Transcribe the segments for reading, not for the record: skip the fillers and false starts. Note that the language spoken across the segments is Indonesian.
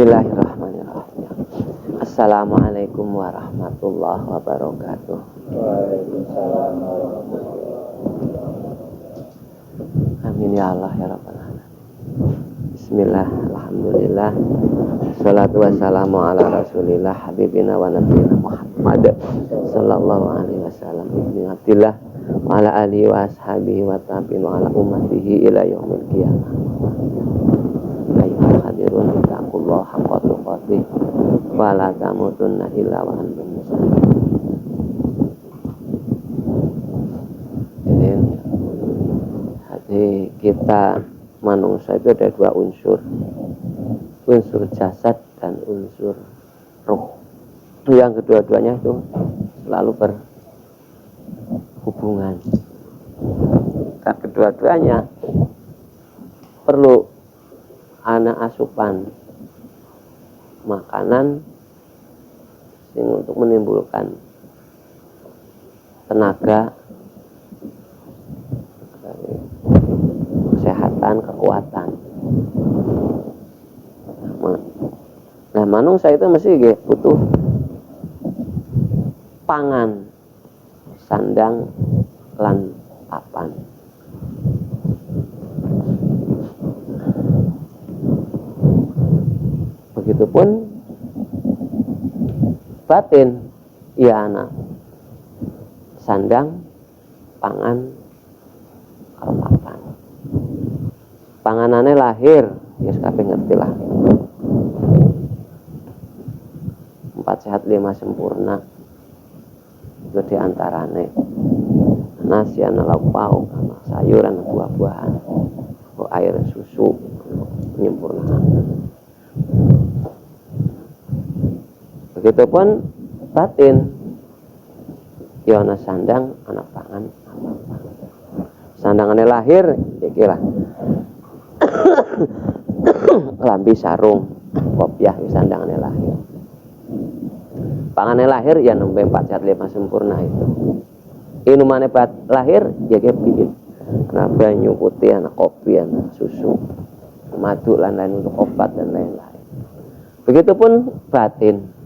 Bismillahirrahmanirrahim. Assalamualaikum warahmatullahi wabarakatuh. Waalaikumsalam warahmatullahi wabarakatuh. Amin ya Allah ya rabbal alamin. Bismillah, alhamdulillah. Salatu wassalamu ala rasulillah habibina wa nabiyina Muhammad sallallahu alaihi wasallam ibni Abdillah wa ala alihi wa ashabihi wa tabi'in wa ala ummatihi ila yaumil qiyamah. Ayyuhal hadirun ittaqullah haqqa tuqatih wa la tamutunna illa wa antum muslimun. Jadi kita manusia itu ada dua unsur jasad dan unsur roh. Yang kedua-duanya itu selalu berhubungan. Dan kedua-duanya perlu anak asupan makanan untuk menimbulkan tenaga, kesehatan, kekuatan. Nah, manungsa itu mesti butuh pangan, sandang, lan papan. Begitupun batin, ya anak, sandang, pangan, papan. Panganane lahir, ya kabeh ngerti lah. 4 sehat 5 sempurna. Itu diantarane nasi, anak lauk pauk, anak sayuran, buah-buahan, air, susu, menyempurnakan. Begitupun batin, ya anak sandang, anak pangan, sandangane lahir, kira lambi sarung, kopiah, sandangane lahir. Pangannya lahir ya nembe 4 sehat 5 sempurna itu. Inumane lahir ya bikin. Anak banyu putih, anak kopi, anak susu, madu lain-lain untuk obat dan lain-lain. Begitupun batin.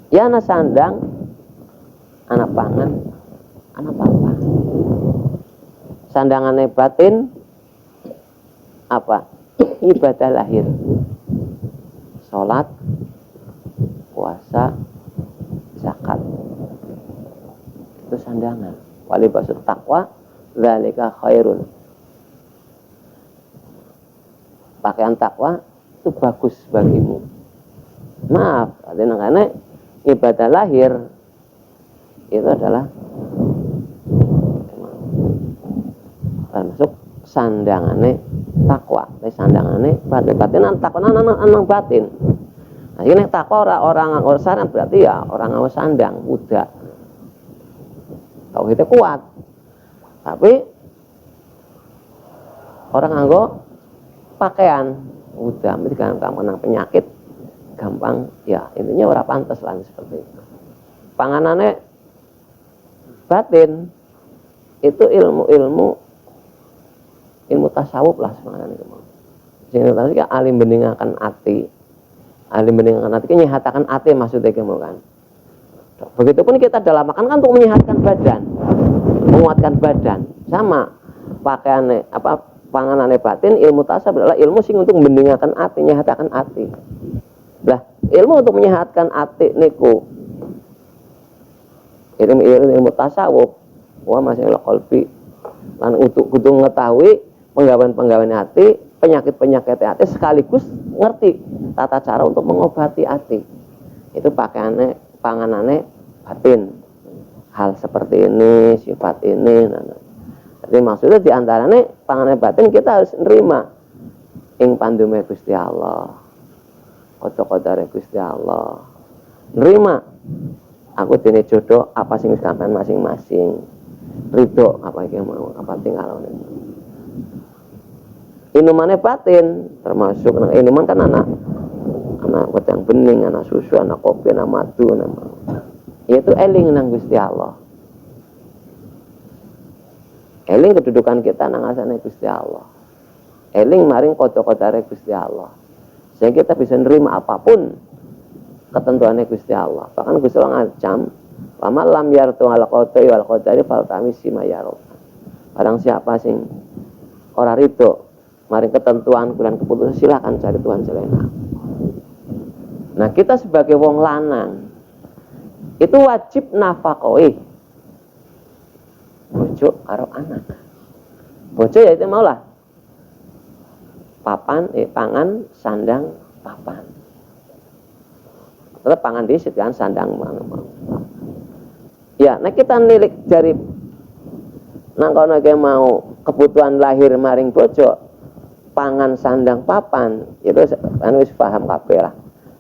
Ya anak sandang, anak pangan, anak papan. Sandangannya batin apa? Ibadah lahir. Salat, puasa, zakat. Itu sandangan. Walibasut taqwa dzalika khairun. Pakaian takwa itu bagus bagimu. Maaf, karena ibadah lahir itu adalah termasuk sandangannya takwa. Sandangannya batin takwa nang batin. Nah, ini takwa orang sarang berarti ya orang nggawa sandang, budak. Tauhidnya kuat. Tapi orang nganggo pakaian, udah kan gampang penyakit, gampang ya intinya ora pantas lah seperti itu. Panganane batin itu ilmu tasawuf lah sebenarnya itu. Sing tasawuf alim beningaken ati. Alim beningaken ati nyehataken ati maksudnya kamu kan. Begitupun kita dalam makan kan untuk menyehatkan badan, menguatkan badan. Sama pakaiannya panganane batin, ilmu tasawuf adalah ilmu sing untuk mendengarkan ati, nyehatakan ati. Lah, ilmu untuk menyehatkan ati niku ilmu tasawuf, wah masih qalbi. Lan untuk kudu mengetahui penggawean hati, penyakit hati sekaligus ngerti tata cara untuk mengobati hati. Itu pakaiannya panganane batin. Hal seperti ini, sifat ini. Jadi maksudnya diantaranya panganane batin kita harus nerima ing pandume Gusti Allah, qadar Gusti Allah. Nerima aku dene jodoh apa sing sampean masing-masing. Ridho apa iki mau apa tinggal ini. Inumane batin termasuk inuman kan anak wedang bening, anak susu, anak kopi, anak madu, yaitu eling nang Gusti Allah. Eling kedudukan kita nang asane Gusti Allah. Eling maring qada-qadare Gusti Allah. sehingga kita bisa nerima apapun ketentuannya Gusti Allah. Bahkan Gusti Allah ngacam, "Wa lam yartu al qadari wal qadari fal tamisi ma yarab." Barang siapa sing ora rido maring ketentuan dan keputusan, silakan cari Tuhan selena. Nah, kita sebagai wong lanang itu wajib nafakoi bojo karo anak. Bojo ya itu maulah pangan, sandang, papan. Tetap pangan disit kan, sandang mau. Ya, nah kita nilik dari nang kono ge mau kebutuhan lahir maring bojo, pangan, sandang, papan, itu anu wis paham kabeh lah.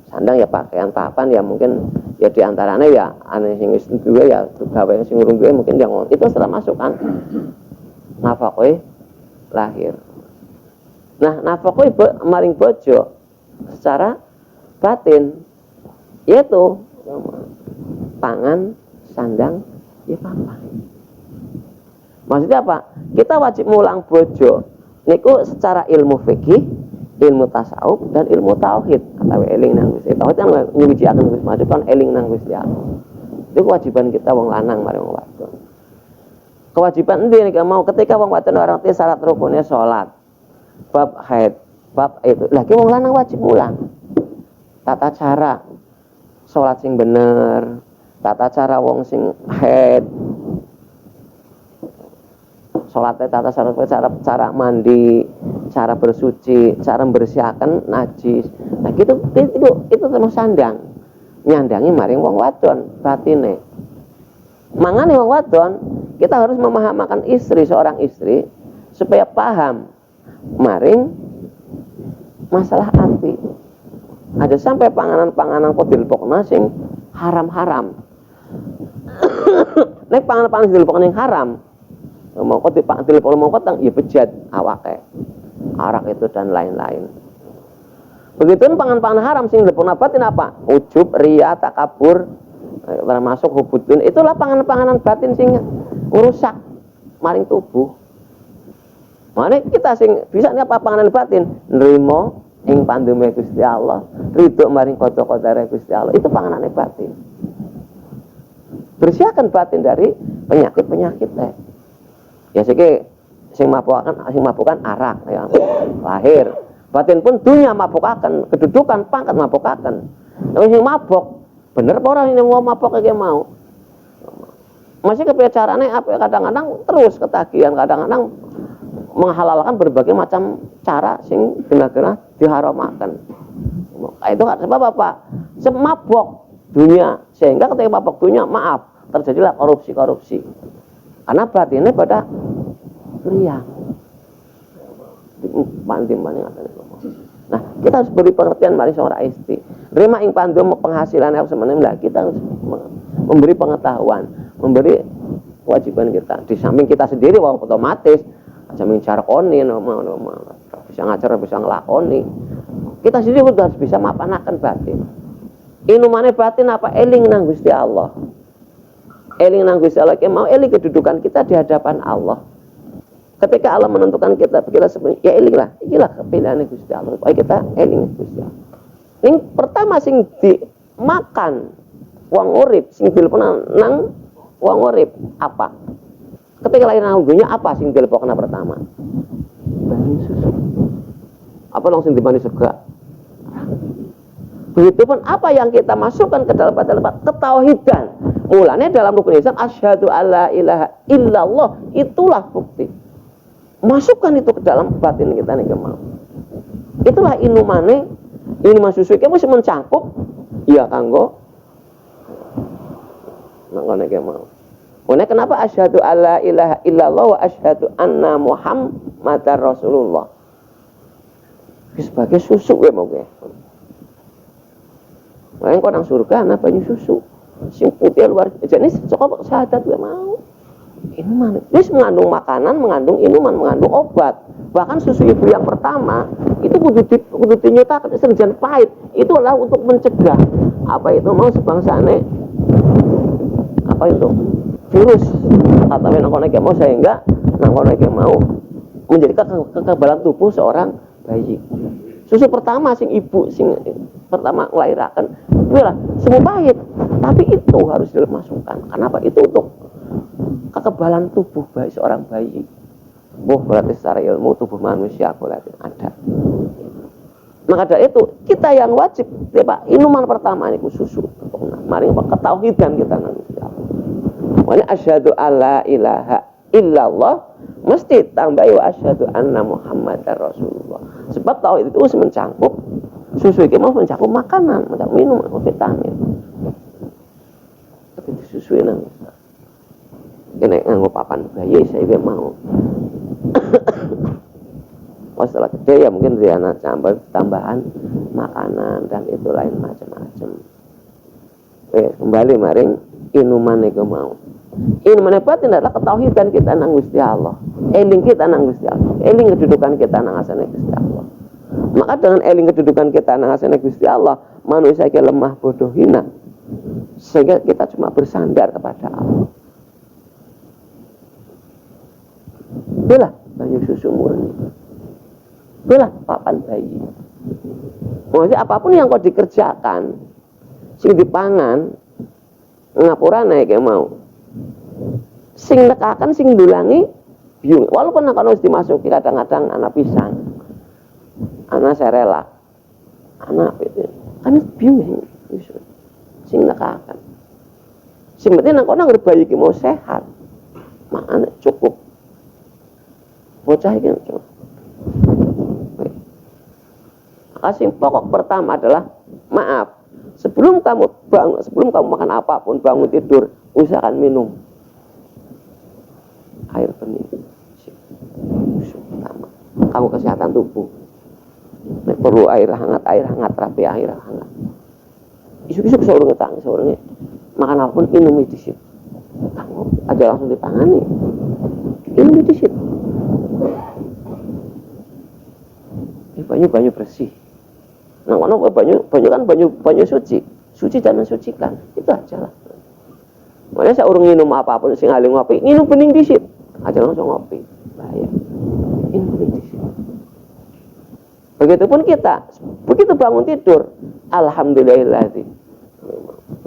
Sandang ya pakaian, papan ya mungkin ya diantaranya ya ane sing wis duwe ya gawe sing urung duwe mungkin yang itu sudah masukkan nafkah lahir. Nah, nafkah maring bojo secara batin yaitu pangan, sandang, ya papan. Maksudnya apa? Kita wajib mulang bojo niku secara ilmu fikih, ilmu tasawuf dan ilmu tauhid. Atau eling nang Gusti. Tauhid kan nyuciaken Gusti, maksudkan eling nang Gusti Allah. Itu kewajiban kita wong lanang mari wong wadon. Kewajiban endi nek mau ketika wong wadon orang ti syarat rukunnya salat. Bab haid, bab itu. Lah ki wong lanang wajib mulang. Tata cara salat sing bener, tata cara wong sing haid. Salatnya tata cara mandi, cara bersuci, cara membersihkan najis. Nah, itu terus sandang. Nyandangi maring wong wadon batine. Mangane wong wadon, kita harus memahamakan seorang istri supaya paham maring masalah hati. Ada sampai panganan-panganan kok dilpokna sing haram-haram. Nek panganan-panganan dilpokna yang haram, mau kok dilpokna mau kok ya bejat awake. Arak itu dan lain-lain. Begitu pangan-pangan haram sing dilpokna batin apa? Ujub, riya, takabur, termasuk hubudun. Itulah panganan-panganan batin sing merusak maring tubuh. Mane kita sing bisa apa panganan batin nrimo ing pandume Gusti Allah, ridho maring qada-qadare Gusti Allah. Itu panganane batin. Bersihkan batin dari penyakit-penyakit ya sing mabukan arak ya lahir. Batin pun dunia mabukaken, kedudukan pangkat mabukaken. Nek sing mabok bener apa ora sing mau mabok iki mau. Masih kepicarane apa kadang-kadang terus ketagihan, kadang-kadang menghalalkan berbagai macam cara sing benar-benar diharamaken. Itu sebab apa? Semabok dunia, sehingga ketika mabok dunia maaf terjadilah korupsi. Karena batinnya pada riang. Nah, kita harus beri pengertian mari seorang istri. Rima ing pandum penghasilan yang semeneh kita harus memberi pengetahuan, memberi kewajiban kita. Di samping kita sendiri wong otomatis jamin carkoni bisa ngajar bisa ngelakoni. Kita sendiri harus bisa mapanaken batin. Inumane batin apa? Eling nang Gusti Allah. Eling nang Gusti Allah, mau eling kedudukan kita di hadapan Allah. Ketika Allah menentukan kita sebenarnya ya elinglah, ikilah pilihan Gusti Allah. Supaya kita eling Gusti Allah. Ning pertama sing dimakan wong urip, sing dilpon nang wong urip apa? Ketika lahir nang dunia apa sing dilpokna pertama? Banyu susu. Apa dong sing dibani surga? Begitupun apa yang kita masukkan ke dalam ketauhidan. Mulanya dalam rukun Islam asyhadu alla ilaha illallah, itulah bukti. Masukkan itu ke dalam batin kita nih mau. Itulah inumane, inuman susu iki mesti mencakup ya kanggo nang nek mau. Kenapa asyhadu alla ilaha illallah wa asyhadu anna Muhammadar Rasulullah. Sebagai susu ya mau ge. Lain kok nang surga ana banyu susu. Sing putih luar jenis cukup syahadat gue mau. Inuman, ini mengandung makanan, mengandung inuman, mengandung obat. Bahkan susu ibu yang pertama itu kudu dinyatakan senajan pahit. Itu adalah untuk mencegah apa itu mau sebangsane apa itu virus atau nangkonek mau sehingga nangkonek mau menjadi kekebalan tubuh seorang bayi. Susu pertama sing ibu sing pertama ngelahiraken lah semua pahit, tapi itu harus dimasukkan. Kenapa? Itu untuk kekebalan tubuh bayi seorang bayi. Berarti secara ilmu tubuh manusia berarti ada. Maka dari itu kita yang wajib, ya Pak, minuman pertama ini susu. Mari ketauhidan kita nanti. Makanya asyhadu alla ilaha illallah mesti tambah wa asyhadu anna muhammadar rasulullah. Sebab tauhid itu mencakup susu itu mau mencakup makanan, mencakup minuman, vitamin. Tapi disusui nang. Kene nganggo papan bayi saya mau. Setelah gede ya mungkin dia tambahan makanan dan itu lain macam-macam. Kembali maring inuman itu mau. Inuman batin adalah ketauhidan kita nang Gusti Allah. Eling kita nang Gusti Allah. Eling kedudukan kita nang asane Gusti Allah. Maka dengan eling kedudukan kita nang asane Gusti Allah, manusia yang lemah bodoh hina. Sehingga kita cuma bersandar kepada Allah. Bela banyu susu murni. Bela papan bayi. Maksudnya apapun yang kau dikerjakan, sing dipangan, ngapura naik mau. Sing nekakan, sing dulangi, biung. Walaupun kalau harus dimasuki kadang-kadang anak pisang, anak serelak, anak itu, kan biung. Sing nekakan. Sing penting nak orang berbayi mau sehat, makanya cukup. Bocah ini cukup. Kasih pokok pertama adalah maaf. Sebelum kamu bangun, sebelum kamu makan apapun, bangun tidur, usahakan minum air bening. Pertama, kamu kesehatan tubuh. Perlu air hangat, rapi air hangat. Isuk-isuk seorang tang, seorangnya makan apapun minum di situ. Kamu aja langsung dipangani. Minum di situ. Banyu bersih. Nah, kalau banyu kan banyu suci dan mensucikan, itu aja lah. Makanya saya urung minum apapun, sing aling ngopi, minum bening disit, aja langsung ngopi, bahaya. Minum bening disit. Begitupun kita, begitu bangun tidur, alhamdulillahilladzi.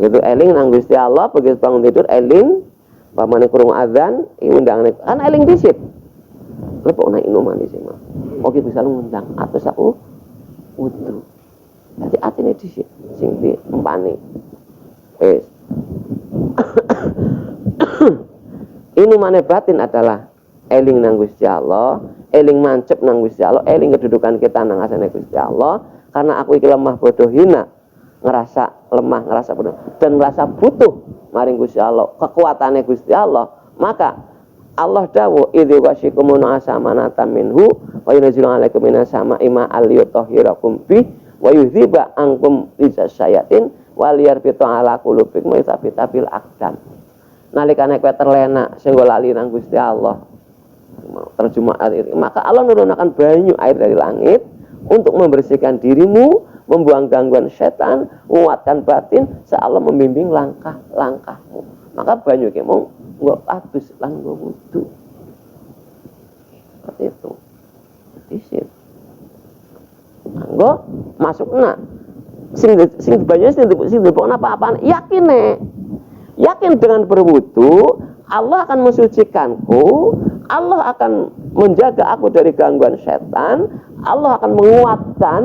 Begitu eling nang Gusti Allah, begitu bangun tidur eling, pamane krungu azan, undangan kan eling disit. Lepok naik minuman di sini. Oke bisa ngundang atau aku wudu. Jadi atine di sing di empane. Inumane batin adalah eling nang Gusti Allah, eling mancep nang Gusti Allah, eling kedudukan kita nang asane Gusti Allah. Karena aku iki lemah bodoh hina, ngerasa lemah, ngerasa bodoh dan ngerasa butuh maring Gusti Allah, kekuatane Gusti Allah, maka Allah dawuh idzi wasyikumuna asamanatan minhu wa yunzilu alaikum minas sama'i ma'al yutahhirakum bi wa yudhiba ankum rizasyayatin wa liyarbitu ala qulubikum wa yuthabbita bil aqdam. Nalikane kowe terlena sing lali nang Gusti Allah. Terjemah ayat ini, maka Allah nurunkan banyu air dari langit untuk membersihkan dirimu, membuang gangguan setan, menguatkan batin, seAllah membimbing langkah-langkahmu. Maka banyu ki mung nggo adus lan nggo wudu. Seperti itu. Disit. Nggo masukna. Sing banyu sing dipokna apa-apaan yakin nek. Yakin dengan berwudu Allah akan mensucikanku, Allah akan menjaga aku dari gangguan setan, Allah akan menguatkan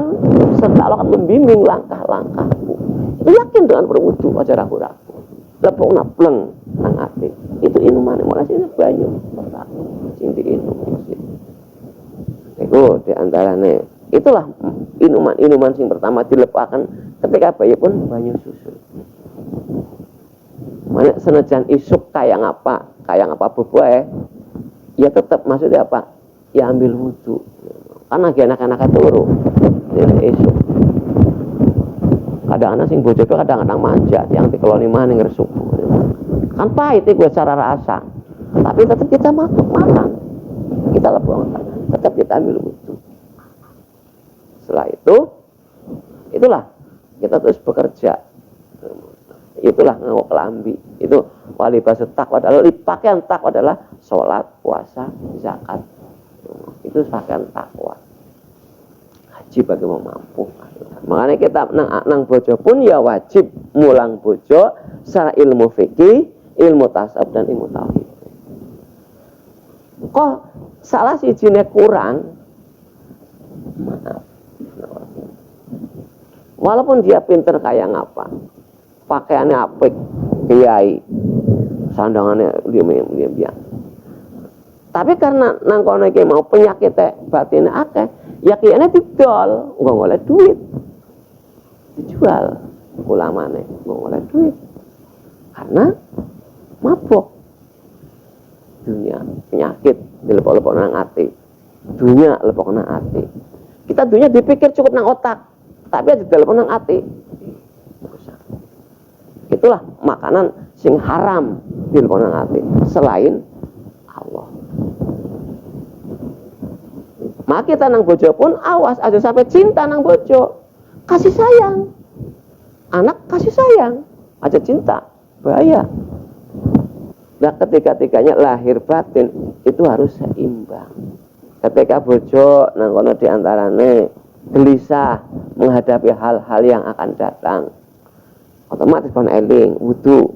serta Allah akan membimbing langkah-langkahku. Yakin dengan berwudu aja ragu-ragu. Lepokna pleng nang ati. Itu inuman mulai sini banyu sing diinum. Iku diantarane itulah inuman sing pertama dilepakan ketika bayi pun banyu susu. Mana senajan isuk kayak apa bebuah ya tetap maksudnya apa? Ya ambil wudu. Karena anak-anak turu isuk. Kadang-kadang sing bojo kadang-kadang manja yang dikeloni maning ngresuk. Kan pahit gue secara rasa. Tapi tetap kita makan. Kita lebuang tetap kita ambil wudu. Setelah itu itulah kita terus bekerja. Itulah nganggo kelambi. Itu wali bahasa takwa adalah pakaian takwa adalah sholat, puasa, zakat. Itu pakaian takwa. wajib bagi wong mampu. Makanya kita nang bojo pun ya wajib mulang bojo secara ilmu fikih, ilmu tasawuf dan ilmu tauhid. Kok salah sijine kurang, maaf. Walaupun dia pinter kayak ngapa, pakaiannya apik, kiai, sandangannya diam. Tapi karena nang kono iki mau penyakit batin akeh, ya kiyane didol, nggak oleh duit. Dijual ulamane, nggak oleh duit. Karena mabuk. Dunia penyakit dilepok-lepok nang ati. Dunia lepok nang ati. Kita dunia dipikir cukup nang otak, tapi ada dilepok nang ati. Itulah makanan sing haram dilepok nang ati selain Allah. Maka kita nang bojo pun awas aja sampai cinta nang bojo. Kasih sayang. Anak kasih sayang, aja cinta. Bahaya. Nah, ketika-tikanya lahir batin itu harus seimbang. Ketika bojo nang kono diantarane gelisah menghadapi hal-hal yang akan datang, otomatis kon eling wudu.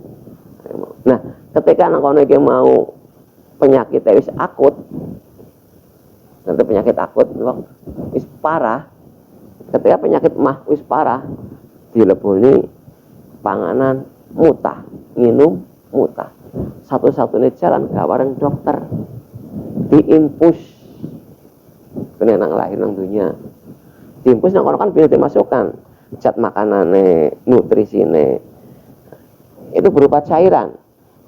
Nah, ketika nang kono iki mau penyakit wis akut, nanti penyakit akut wis parah. Ketika penyakit mah wis parah, dileboni panganan mutah, minum mutah. Satu-satunya jalan gawareng dokter diimpus kena nang lahir nang dunia. Diimpus nang kono kan bisa dimasukkan zat makanane, nutrisine. Itu berupa cairan.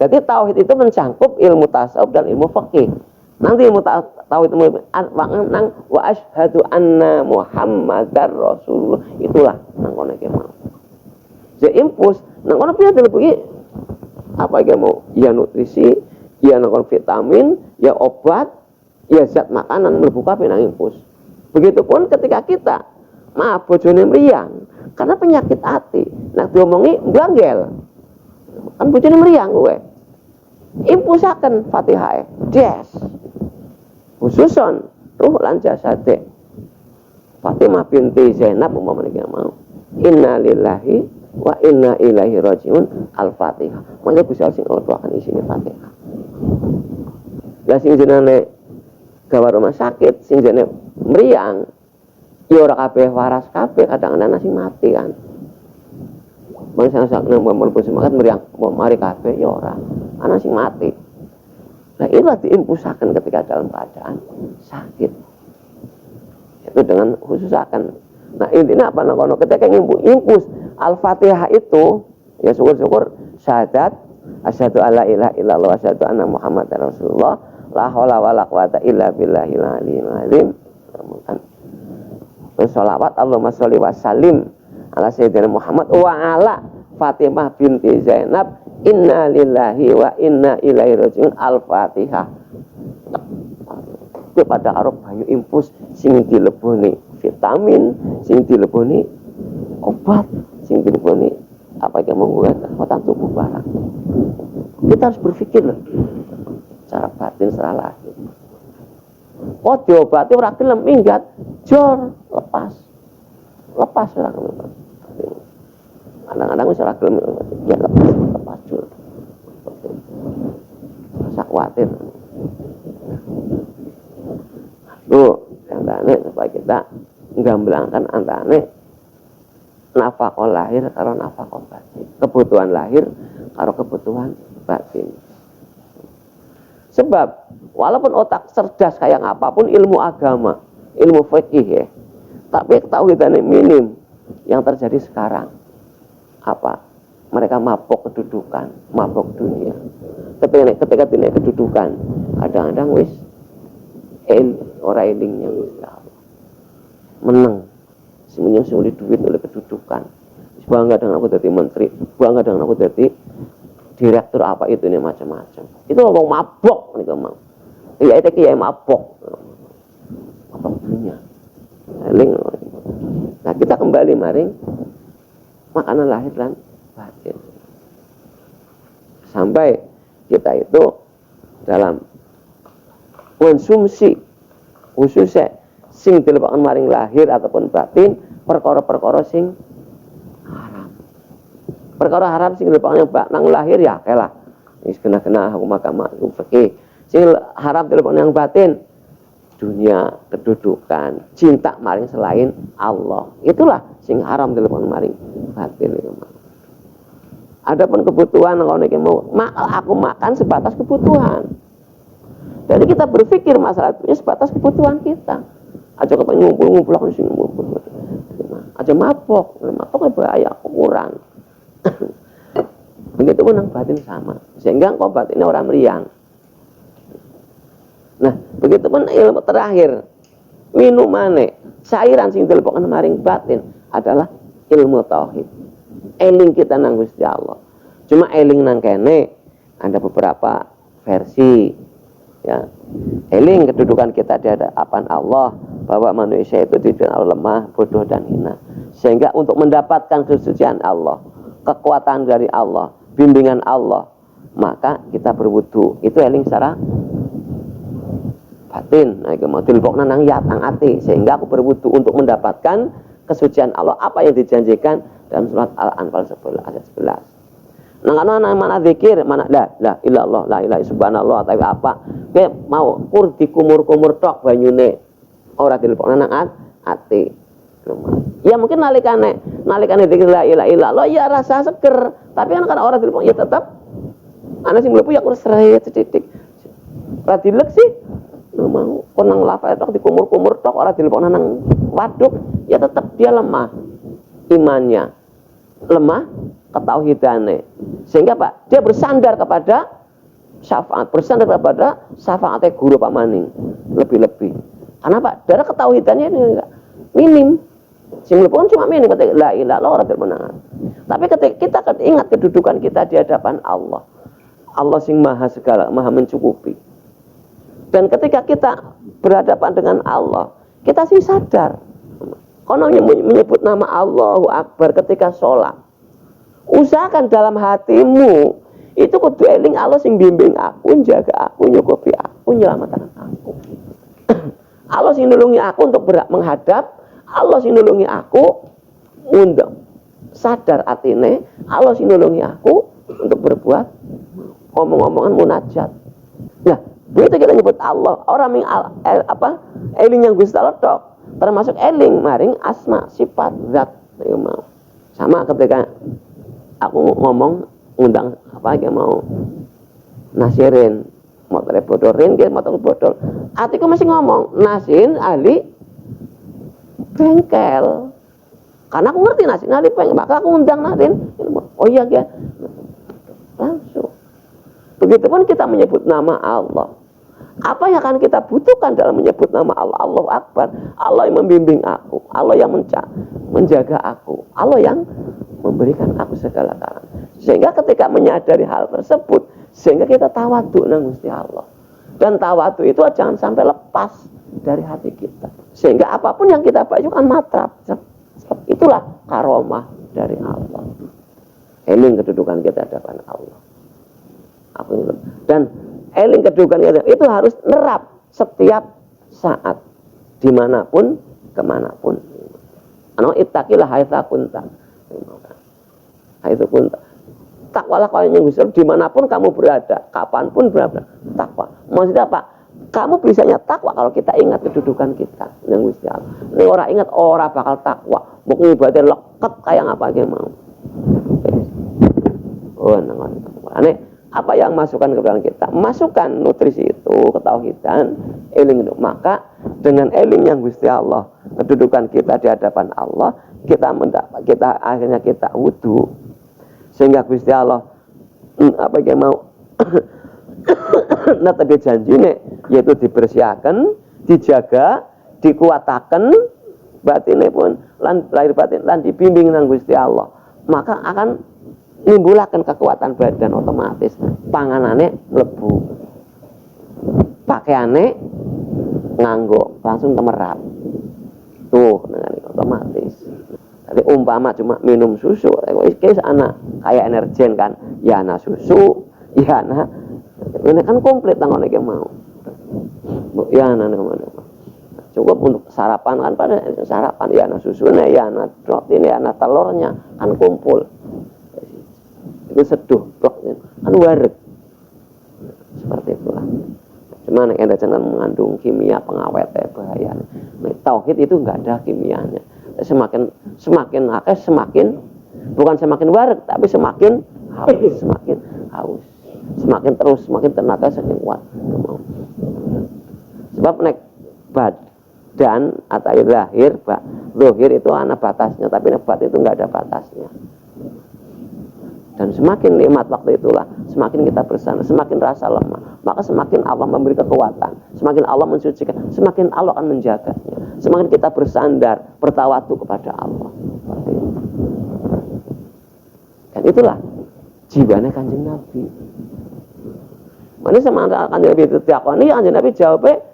Jadi tauhid itu mencangkup ilmu tasawuf dan ilmu fikih. Nanti ilmu tauhid itu nang wa asyhadu anna Muhammadar Rasulullah, itulah nang kono iki mau. Jadi impus nang kono piye dilebui apa iki mau? Ya nutrisi, ya nang vitamin, ya obat, ya zat makanan mlebu kabeh nang impus. Begitupun ketika kita maaf bojone mriyang karena penyakit hati. Nah diomongi mbanggel. Kan bojone mriyang kowe. Impusaken Fatihah. Des. Khususon ruh lan jasade. Fatimah binti Zainab umpamane mau. Inna lillahi wa inna ilaihi rajiun. Al-Fatihah. Mangke Gusti Allah sing nglebokaken isine Fatihah. Lah sing jenenge gawe rumah sakit, sing jenenge mriyang, ya ora kabeh waras kabeh, kadang-kadang sing mati kan. Bangsa sak nang mlebu semangat mriyang, mari kabeh ya ora. Ana sing mati. Nah, itulah diimpusaken ketika dalam keadaan sakit. Itu dengan khususakan. Nah, intinya apa nah kono ketika impus Al-Fatihah itu ya syukur-syukur syahadat asyhadu alla ilaha illallah wa asyhadu anna Muhammadar Rasulullah la haula wala quwata illa billahil aliyyil azim. Terus sholawat Allahumma sholli wa sallim ala sayyidina Muhammad wa ala Fatimah binti Zainab inna lillahi wa inna ilaihi rajiun. Al-Fatihah. Kepada Arab banyu impus sing dileboni vitamin, sing dileboni obat, sing dileboni apa yang menguatkan kekuatan tubuh barang. Kita harus berpikir loh, secara batin, secara lahir. Oh diobati orang gelem minggat, jor lepas orang gelem. Kadang-kadang orang gelem ya lepas jor. Rasa khawatir. Antane supaya kita nggamblangkan antane nafkah lahir karo nafkah batin, kebutuhan lahir karo kebutuhan batin. Sebab walaupun otak cerdas kayak apapun ilmu agama, ilmu fikih ya, tapi ketauhidannya minim. Yang terjadi sekarang apa? Mereka mabok kedudukan, mabok dunia. Ketika tidak kedudukan, kadang-kadang wis orang elingnya menang semuanya sulit duit oleh kedudukan, bangga dengan aku jadi menteri, bangga dengan aku jadi direktur apa itu ini macam-macam. Itu ngomong mabok nih ngomong iya itu kiai mabok dunia eling. Nah kita kembali maring makanan lahir dan batin sampai kita itu dalam konsumsi khususnya sing dilepokaken maring lahir ataupun batin perkara-perkara sing haram. Perkara haram sing dilepokaken nang lahir ya kelah. Wis kena-kena hukum agama fikih. Sing haram dilepokaken yang batin dunia, kedudukan, cinta maring selain Allah. Itulah sing haram dilepokaken maring batin itu. Adapun kebutuhan kalau niki mau aku makan sebatas kebutuhan. Jadi kita berpikir masalah itu sebatas kebutuhan kita. Aja kepengen ngumpul-ngumpul aku sing ngumpul. Aja mabok bahaya kurang. Begitu pun yang batin sama. Sehingga engkau batinnya orang meriang. Nah, begitu pun ilmu terakhir. Minumane, cairan sing dilepokaken maring batin adalah ilmu tauhid. Eling kita nang Gusti Allah. Cuma eling nang kene ada beberapa versi ya. Eling kedudukan kita di hadapan Allah, bahwa manusia itu dikenal lemah, bodoh dan hina. Sehingga untuk mendapatkan kesucian Allah, kekuatan dari Allah, bimbingan Allah, maka kita berwudu. Itu eling secara batin. Nah, mau dilebokna nang yatang ati, sehingga aku berwudu untuk mendapatkan kesucian Allah, apa yang dijanjikan dalam surat Al-Anfal 11 ayat 11. Nang ana mana zikir, mana la ilallah, la ilaha subhanallah atau apa. Kowe mau kur dikumur-kumur tok banyune. Ora dilebokna nang ati. Ya mungkin nalikane zikir la ilaha illallah ya rasa seger, tapi kan ora dilebok ya tetap ana sing mlebu ya kur seret sedidik. Ora dilek sih. Mau konang lafaz tok dikumur-kumur tok ora dilebokna nang waduk, ya tetap dia lemah imannya, lemah ketauhidannya, sehingga Pak dia bersandar kepada syafaat, bersandar kepada syafaatnya guru Pak Maning lebih-lebih. Karena Pak darah ketauhidannya ini enggak minim, sing pun cuma minim ketika la ilaha illallah ora bermenangan. Tapi ketika kita ingat kedudukan kita di hadapan Allah, Allah sing maha segala, maha mencukupi. Dan ketika kita berhadapan dengan Allah, kita sih sadar. Kono menyebut nama Allahu Akbar ketika sholat. Usahakan dalam hatimu itu kudu eling Allah sing bimbing aku, jaga aku, nyukupi aku, nyelamatkan aku. Allah sing nulungi aku untuk menghadap, Allah sing nulungi aku untuk sadar atine, Allah sing nulungi aku untuk berbuat omong-omongan munajat. Nah, begitu kita nyebut Allah, orang eling yang Gusti Allah tok, termasuk eling maring asma sifat zat. Sama ketika aku ngomong undang apa yang mau nasirin motor bodorin ke motor bodol, atiku masih ngomong nasin ahli bengkel, karena aku ngerti nasin ahli bengkel, maka aku undang nasin. Oh iya ya, langsung. Begitupun kita menyebut nama Allah. Apa yang akan kita butuhkan dalam menyebut nama Allah? Allahu Akbar. Allah yang membimbing aku, Allah yang menjaga aku, Allah yang memberikan aku segala galanya. Sehingga ketika menyadari hal tersebut, sehingga kita tawadhu nang Gusti Allah. Dan tawadhu itu jangan sampai lepas dari hati kita. Sehingga apapun yang kita bajukan matrap. Itulah karomah dari Allah. Eling kedudukan kita di hadapan Allah. Dan eling kedudukan kita itu harus nerap setiap saat, dimanapun, kemanapun. Ittaqilah haitsu kunta. Haitsu kunta. Takwalah kau yang besar dimanapun kamu berada, kapanpun berada. Takwa. Maksudnya apa? Kamu bisanya takwa kalau kita ingat kedudukan kita yang Gusti Allah. Ini orang ingat orang bakal takwa. Mungkin ibadah leket kayak apa aja mau. Oh, aneh. Apa yang masukkan ke dalam kita? Masukkan nutrisi itu, ketauhidan, eling itu. Maka dengan eling yang Gusti Allah, kedudukan kita di hadapan Allah, kita akhirnya kita wudu. Sehingga Gusti Allah apa yang mau nata janjine yaitu dibersihkan, dijaga, dikuatakan batine pun lan lahir batin lan dibimbing nang Gusti Allah. Maka akan nimbulaken kekuatan badan otomatis, panganane mlebu, pakaiane nganggo langsung temerap tuh otomatis. Jadi umpama cuma minum susu, iki anak kayak energen kan, ya ana susu, ya ana ini kan komplit tanggone iki mau. Ya ana Cukup untuk sarapan kan, pada sarapan ya ana susunya, ya ana protein, ya ana telurnya kan kumpul. Itu seduh kan wareg. Seperti itulah. Cuma nek anda jangan mengandung kimia pengawet bahaya. Nek tauhid itu enggak ada kimianya. Semakin akeh semakin bukan semakin wareg tapi semakin haus. Semakin terus semakin tenaga semakin kuat. Sebab nek badan atau lahir, zahir itu ana batasnya, tapi nek bat itu enggak ada batasnya. Dan semakin nikmat waktu itulah, semakin kita bersandar, semakin rasa lemah, maka semakin Allah memberi kekuatan, semakin Allah mensucikan, semakin Allah akan menjaganya. Semakin kita bersandar, bertawadu kepada Allah. Dan itulah jiwanya Kanjeng Nabi. Mana sama Kanjeng Nabi itu diakoni, Kanjeng Nabi jawabnya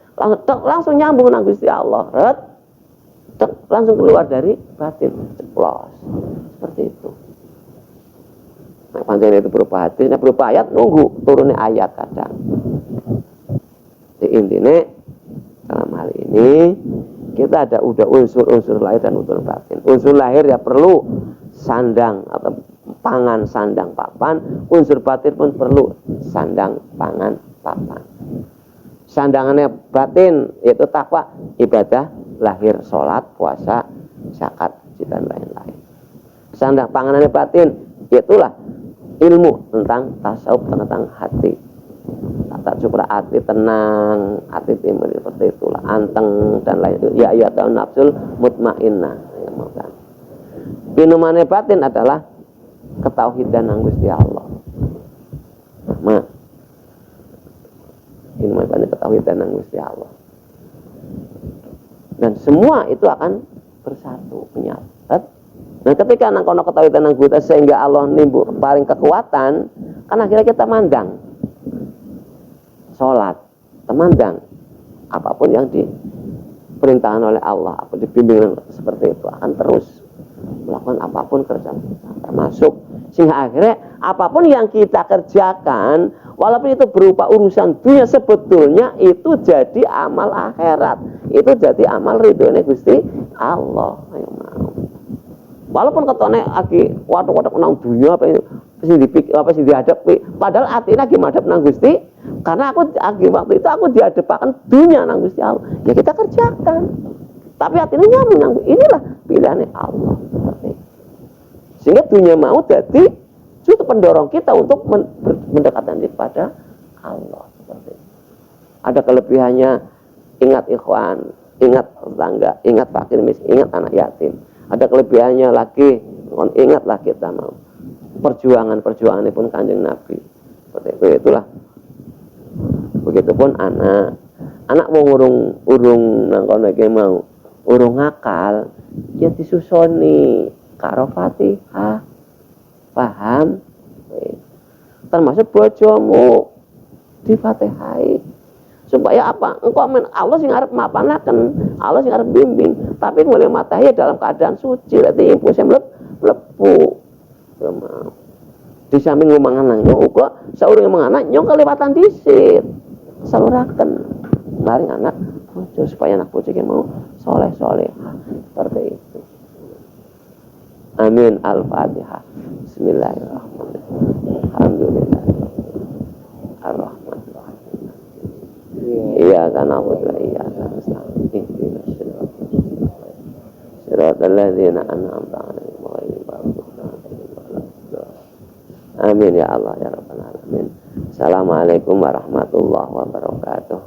langsung nyambung nang Gusti Allah, langsung keluar dari batin, ceplos. Seperti itu. Nah, panjangnya itu berupa hadis, berupa ayat, nunggu turunnya ayat kadang. Di intinya dalam hal ini kita ada udah unsur lahir dan unsur batin. Unsur lahir ya perlu sandang atau pangan, sandang, papan. Unsur batin pun perlu sandang, pangan, papan. Sandangannya batin yaitu takwa, ibadah, lahir, sholat, puasa, zakat, dan lain-lain. Sandang panganannya batin yaitulah ilmu tentang tasawuf, tentang hati. Tata supra hati tenang, hati timur seperti itulah, anteng dan lain itu. Ya ya tahun nafsul mutmainnah. Minumannya batin adalah ketauhidan nang Gusti Allah. Nah, minuman batin ketauhidan nang Gusti Allah. Dan semua itu akan bersatu, menyatu. Nah ketika nang kono ketawitan nang Gusti sehingga Allah nimbul paling kekuatan, kan akhirnya kita mandang salat, temandang apapun yang diperintahkan oleh Allah, apa dibimbing seperti itu akan terus melakukan apapun kerjaan kita, termasuk sehingga akhirnya apapun yang kita kerjakan walaupun itu berupa urusan dunia sebetulnya itu jadi amal akhirat, itu jadi amal ridhonya Gusti Allah. Ayo mau. Walaupun ketone lagi waduh nang dunia apa sing dihadapi, padahal atine lagi madhep nang Gusti, karena aku waktu itu aku dihadapkan dunia nang Gusti Allah. Ya kita kerjakan. Tapi atine nyambung nang inilah pilihannya Allah. Sehingga dunia mau jadi justru pendorong kita untuk mendekatkan diri kepada Allah. Seperti itu. Ada kelebihannya, ingat ikhwan, ingat tetangga, ingat fakir miskin, ingat anak yatim. Ada kelebihannya lagi, ingatlah kita mau perjuangan ini pun Kanjeng Nabi. Seperti itu, itulah. Begitupun anak mau urung nang kono iki mau urung ngakal, ya disusoni karo Fatihah. Paham? Termasuk bojomu di Fatihai. Supaya apa? Engkau Allah sing arep mapanaken, Allah sing arep bimbing, tapi mulai matahari dalam keadaan suci, berarti impulse mlebu. Di samping ngomongan nang nyong uga saurunge manganak nyong kelewatan dhisit. Saluraken maring anak bojo supaya anak bojo iki mau saleh-salehah. Seperti itu. Amin. Al-Fatihah. Bismillahirrahmanirrahim. Alhamdulillah. Ar-Rahman. Iya kan aku iya kan siratal ladzina an'amta 'alaihim ghairil maghdubi 'alaihim waladdallin. Amin ya Allah ya rabbal alamin. Assalamualaikum warahmatullahi wabarakatuh.